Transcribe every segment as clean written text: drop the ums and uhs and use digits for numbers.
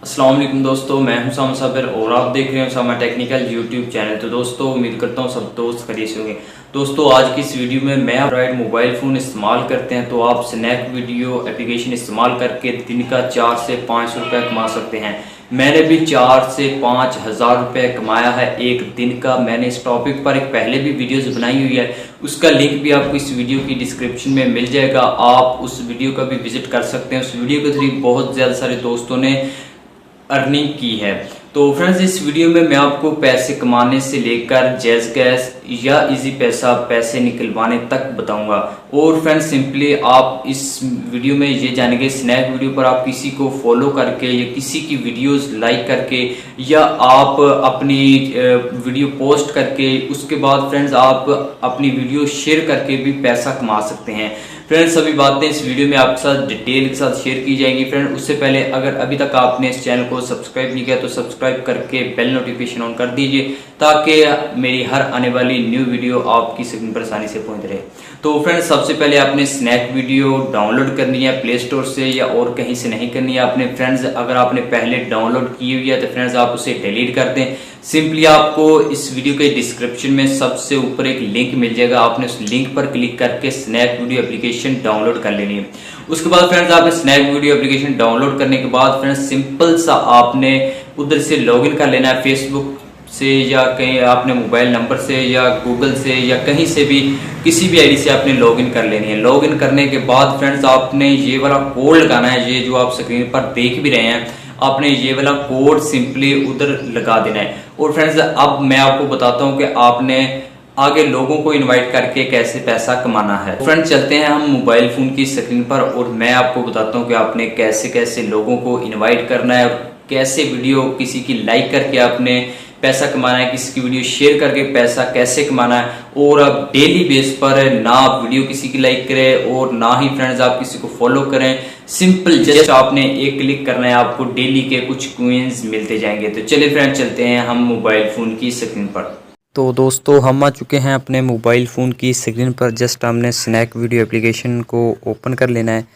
अस्सलाम वालेकुम दोस्तों, मैं हूं उसामा साबिर और आप देख रहे हैं उसामा टेक्निकल यूट्यूब चैनल। तो दोस्तों उम्मीद करता हूं सब दोस्त खरीद से होंगे। दोस्तों आज की इस वीडियो में मैं एंड्रॉइड मोबाइल फ़ोन इस्तेमाल करते हैं तो आप स्नैक वीडियो एप्लीकेशन इस्तेमाल करके दिन का 4 से 500 रुपये कमा सकते हैं। मैंने भी 4 से 5 हज़ार रुपये कमाया है एक दिन का। मैंने इस टॉपिक पर एक पहले भी वीडियोस बनाई हुई है, उसका लिंक भी आपको इस वीडियो की डिस्क्रिप्शन में मिल जाएगा। आप उस वीडियो का भी विजिट कर सकते हैं। उस वीडियो के थ्रू बहुत ज़्यादा सारे दोस्तों ने अर्निंग की है। तो फ्रेंड्स इस वीडियो में मैं आपको पैसे कमाने से लेकर जैज़ कैश या इजी पैसे निकलवाने तक बताऊंगा। और फ्रेंड्स सिंपली आप इस वीडियो में ये जानेंगे स्नैक वीडियो पर आप किसी को फॉलो करके या किसी की वीडियोस लाइक करके या आप अपनी वीडियो पोस्ट करके उसके बाद फ्रेंड्स आप अपनी वीडियो शेयर करके भी पैसा कमा सकते हैं। फ्रेंड्स सभी बातें इस वीडियो में आपके साथ डिटेल के साथ शेयर की जाएंगी। फ्रेंड उससे पहले अगर अभी तक आपने इस चैनल को सब्सक्राइब नहीं किया तो सब्सक्राइब करके बेल नोटिफिकेशन ऑन कर दीजिए ताकि मेरी हर आने वाली न्यू वीडियो आपकी स्क्रीन पर आसानी से पहुंच रहे। तो फ्रेंड्स सबसे पहले आपने स्नैक वीडियो डाउनलोड करनी है प्ले स्टोर से या और कहीं से नहीं करनी है आपने। फ्रेंड्स अगर आपने पहले डाउनलोड की हुई है तो फ्रेंड्स आप उसे डिलीट कर दें। सिंपली आपको इस वीडियो के डिस्क्रिप्शन में सबसे ऊपर एक लिंक मिल जाएगा, आपने उस लिंक पर क्लिक करके स्नैक वीडियो एप्लीकेशन डाउनलोड कर लेनी है। उसके बाद फ्रेंड्स आपने स्नैक वीडियो एप्लीकेशन डाउनलोड करने के बाद फ्रेंड्स सिंपल सा आपने उधर से लॉगिन कर लेना है, फेसबुक से या कहीं आपने मोबाइल नंबर से या गूगल से या कहीं से भी किसी भी आईडी से आपने लॉगिन कर लेनी है। लॉगिन करने के बाद फ्रेंड्स आपने ये वाला कोड लगाना है, ये जो आप स्क्रीन पर देख भी रहे हैं, आपने ये वाला कोड सिंपली उधर लगा देना है। और फ्रेंड्स अब मैं आपको बताता हूँ कि आपने आगे लोगों को इनवाइट करके कैसे पैसा कमाना है। फ्रेंड्स चलते हैं हम मोबाइल फोन की स्क्रीन पर और मैं आपको बताता हूँ कि आपने कैसे कैसे लोगों को इनवाइट करना है और कैसे वीडियो किसी की लाइक करके आपने पैसा कमाना है, किसी की वीडियो शेयर करके पैसा कैसे कमाना है। और आप डेली बेस पर ना आप वीडियो किसी की लाइक करें और ना ही फ्रेंड्स आप किसी को फॉलो करें। सिंपल जस्ट आपने एक क्लिक करना है, आपको डेली के कुछ कॉइंस मिलते जाएंगे। तो चलिए फ्रेंड्स चलते हैं हम मोबाइल फ़ोन की स्क्रीन पर। तो दोस्तों हम आ चुके हैं अपने मोबाइल फ़ोन की स्क्रीन पर। जस्ट हमने स्नैक वीडियो एप्लीकेशन को ओपन कर लेना है।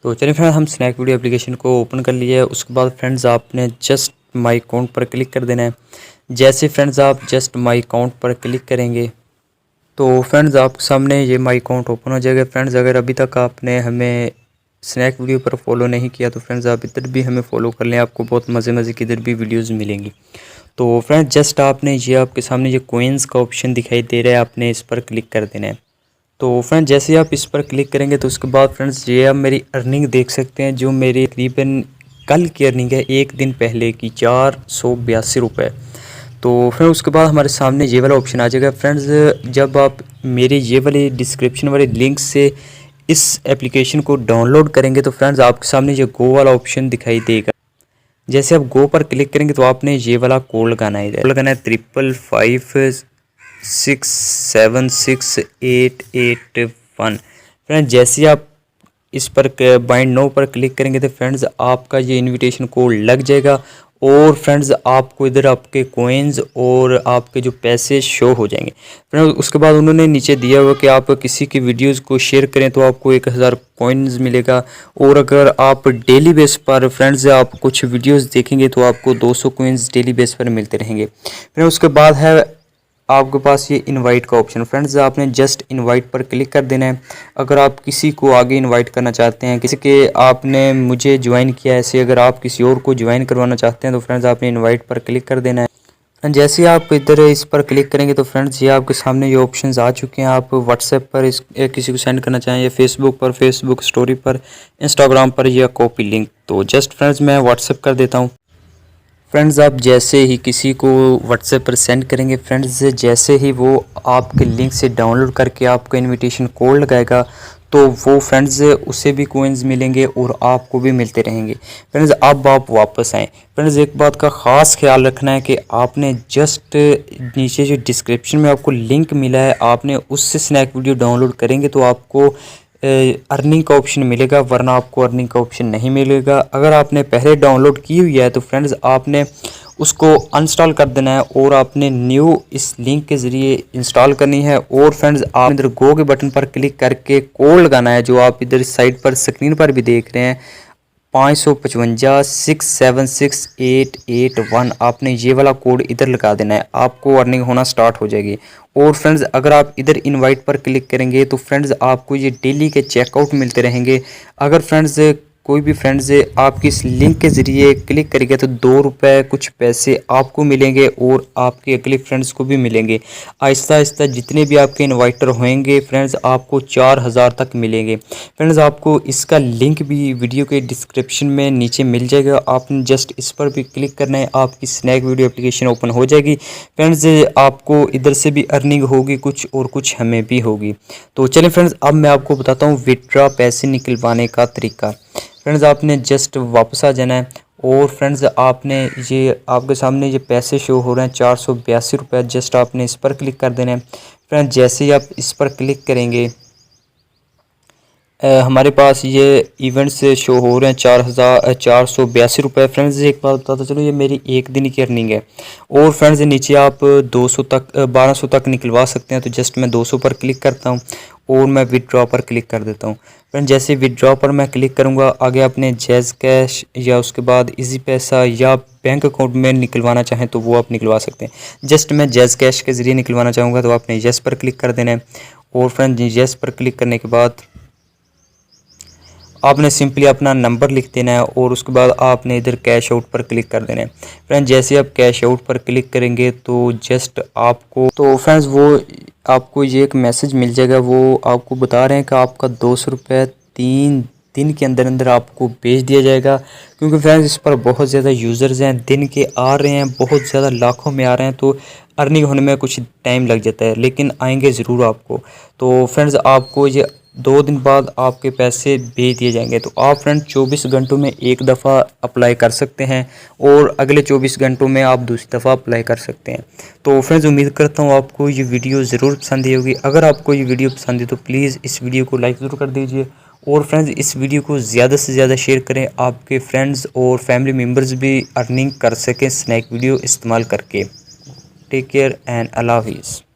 तो चलिए फ्रेंड्स हम स्नैक वीडियो एप्लीकेशन को ओपन कर लिया है। उसके बाद फ्रेंड्स आपने जस्ट माई अकाउंट पर क्लिक कर देना है। जैसे फ्रेंड्स आप जस्ट माई अकाउंट पर क्लिक करेंगे तो फ्रेंड्स आपके सामने ये माई अकाउंट ओपन हो जाएगा। फ्रेंड्स अगर अभी तक आपने हमें स्नैक वीडियो पर फॉलो नहीं किया तो फ्रेंड्स आप इधर भी हमें फॉलो कर लें, आपको बहुत मज़े की इधर भी वीडियोस मिलेंगी। तो फ्रेंड्स जस्ट आपने ये आपके सामने ये कोइंस का ऑप्शन दिखाई दे रहा है, आपने इस पर क्लिक कर देना है। तो फ्रेंड्स जैसे आप इस पर क्लिक करेंगे तो उसके बाद फ्रेंड्स ये आप मेरी अर्निंग देख सकते हैं, जो मेरी तकरीबन कल की अर्निंग है एक दिन पहले की 482 रुपये। तो फ्रेंड उसके बाद हमारे सामने ये वाला ऑप्शन आ जाएगा। फ्रेंड्स जब आप मेरे ये वाले डिस्क्रिप्शन वाले लिंक से इस एप्लीकेशन को डाउनलोड करेंगे तो फ्रेंड्स आपके सामने ये गो वाला ऑप्शन दिखाई देगा। जैसे आप गो पर क्लिक करेंगे तो आपने ये वाला कोड लगाना है, 555676881। फ्रेंड्स जैसे आप इस पर बाइंड नो पर क्लिक करेंगे तो फ्रेंड्स आपका ये इनविटेशन कोड लग जाएगा और फ्रेंड्स आपको इधर आपके कोइंस और आपके जो पैसे शो हो जाएंगे। फ्रेंड्स उसके बाद उन्होंने नीचे दिया हुआ कि आप किसी की वीडियोस को शेयर करें तो आपको 1000 कोइंस मिलेगा। और अगर आप डेली बेस पर फ्रेंड्स आप कुछ वीडियोस देखेंगे तो आपको 200 कोइंस डेली बेस पर मिलते रहेंगे। फिर उसके बाद है आपके पास ये इनवाइट का ऑप्शन। फ्रेंड्स आपने जस्ट इनवाइट पर क्लिक कर देना है। अगर आप किसी को आगे इनवाइट करना चाहते हैं, किसी के आपने मुझे ज्वाइन किया है ऐसे अगर आप किसी और को ज्वाइन करवाना चाहते हैं तो फ्रेंड्स आपने इनवाइट पर क्लिक कर देना है। जैसे आप इधर इस पर क्लिक करेंगे तो फ्रेंड्स ये आपके सामने ये ऑप्शंस आ चुके हैं। आप व्हाट्सएप पर इस किसी को सेंड करना चाहें या फेसबुक पर, फेसबुक स्टोरी पर, इंस्टाग्राम पर या कॉपी लिंक। तो जस्ट फ्रेंड्स मैं व्हाट्सएप कर देता हूँ। फ्रेंड्स आप जैसे ही किसी को व्हाट्सएप पर सेंड करेंगे फ्रेंड्स जैसे ही वो आपके लिंक से डाउनलोड करके आपको इनविटेशन कोड लगाएगा तो वो फ्रेंड्स उसे भी कोइंस मिलेंगे और आपको भी मिलते रहेंगे। फ्रेंड्स अब आप वापस आएँ। फ्रेंड्स एक बात का ख़ास ख्याल रखना है कि आपने जस्ट नीचे जो डिस्क्रिप्शन में आपको लिंक मिला है आपने उससे स्नैक वीडियो डाउनलोड करेंगे तो आपको अर्निंग का ऑप्शन मिलेगा, वरना आपको अर्निंग का ऑप्शन नहीं मिलेगा। अगर आपने पहले डाउनलोड की हुई है तो फ्रेंड्स आपने उसको अनइंस्टॉल कर देना है और आपने न्यू इस लिंक के ज़रिए इंस्टॉल करनी है। और फ्रेंड्स आप इधर गो के बटन पर क्लिक करके कोड लगाना है जो आप इधर साइड पर स्क्रीन पर भी देख रहे हैं। 555 आपने ये वाला कोड इधर लगा देना है, आपको अर्निंग होना स्टार्ट हो जाएगी। और फ्रेंड्स अगर आप इधर इनवाइट पर क्लिक करेंगे तो फ्रेंड्स आपको ये डेली के चेकआउट मिलते रहेंगे। अगर फ्रेंड्स कोई भी फ्रेंड्स आपकी इस लिंक के ज़रिए क्लिक करेंगे तो 2 रुपये कुछ पैसे आपको मिलेंगे और आपके अगले फ्रेंड्स को भी मिलेंगे। आहिस्ता आहिस्ता जितने भी आपके इनवाइटर होंगे फ्रेंड्स आपको 4000 तक मिलेंगे। फ्रेंड्स आपको इसका लिंक भी वीडियो के डिस्क्रिप्शन में नीचे मिल जाएगा, आपने जस्ट इस पर भी क्लिक करना है, आपकी स्नैक वीडियो एप्लीकेशन ओपन हो जाएगी। फ्रेंड्स आपको इधर से भी अर्निंग होगी कुछ और कुछ हमें भी होगी। तो चलें फ्रेंड्स अब मैं आपको बताता हूँ विड्रॉ पैसे निकलवाने का तरीका। फ्रेंड्स आपने जस्ट वापस आ जाना है और फ्रेंड्स आपने ये आपके सामने ये पैसे शो हो रहे हैं 482 रुपये, जस्ट आपने इस पर क्लिक कर देना है। फ्रेंड्स जैसे ही आप इस पर क्लिक करेंगे हमारे पास ये इवेंट्स शो हो रहे हैं 482 रुपये। फ्रेंड्स एक बात बताता चलो ये मेरी एक दिन की अर्निंग है। और फ्रेंड्स नीचे आप 200 तक 1200 तक निकलवा सकते हैं। तो जस्ट मैं 200 पर क्लिक करता हूँ और मैं विदड्रॉ पर क्लिक कर देता हूँ। फ्रेंड जैसे विदड्रॉ पर मैं क्लिक करूँगा आगे अपने जैज़ कैश या उसके बाद इजी पैसा या बैंक अकाउंट में निकलवाना चाहें तो वो आप निकलवा सकते हैं। जस्ट मैं जैज़ कैश के ज़रिए निकलवाना चाहूँगा तो आपने येस पर क्लिक कर देना है। और फ्रेंड येस पर क्लिक करने के बाद आपने सिंपली अपना नंबर लिख देना है और उसके बाद आपने इधर कैश आउट पर क्लिक कर देना है। फ्रेंड जैसे आप कैश आउट पर क्लिक करेंगे तो जस्ट आपको तो फ्रेंड्स वो आपको ये एक मैसेज मिल जाएगा, वो आपको बता रहे हैं कि आपका 200 रुपये 3 दिन के अंदर अंदर आपको भेज दिया जाएगा। क्योंकि फ्रेंड्स इस पर बहुत ज़्यादा यूज़र्स हैं, दिन के आ रहे हैं, बहुत ज़्यादा लाखों में आ रहे हैं, तो अर्निंग होने में कुछ टाइम लग जाता है लेकिन आएंगे ज़रूर आपको। तो फ्रेंड्स आपको ये 2 दिन बाद आपके पैसे भेज दिए जाएंगे। तो आप फ्रेंड 24 घंटों में एक दफ़ा अप्लाई कर सकते हैं और अगले 24 घंटों में आप दूसरी दफ़ा अप्लाई कर सकते हैं। तो फ्रेंड्स उम्मीद करता हूँ आपको ये वीडियो ज़रूर पसंद आई होगी। अगर आपको ये वीडियो पसंद है तो प्लीज़ इस वीडियो को लाइक ज़रूर कर दीजिए और फ्रेंड्स इस वीडियो को ज़्यादा से ज़्यादा शेयर करें, आपके फ्रेंड्स और फैमिली मेम्बर्स भी अर्निंग कर सकें स्नैक वीडियो इस्तेमाल करके। टेक केयर एंड अल्लाह हाफिज़।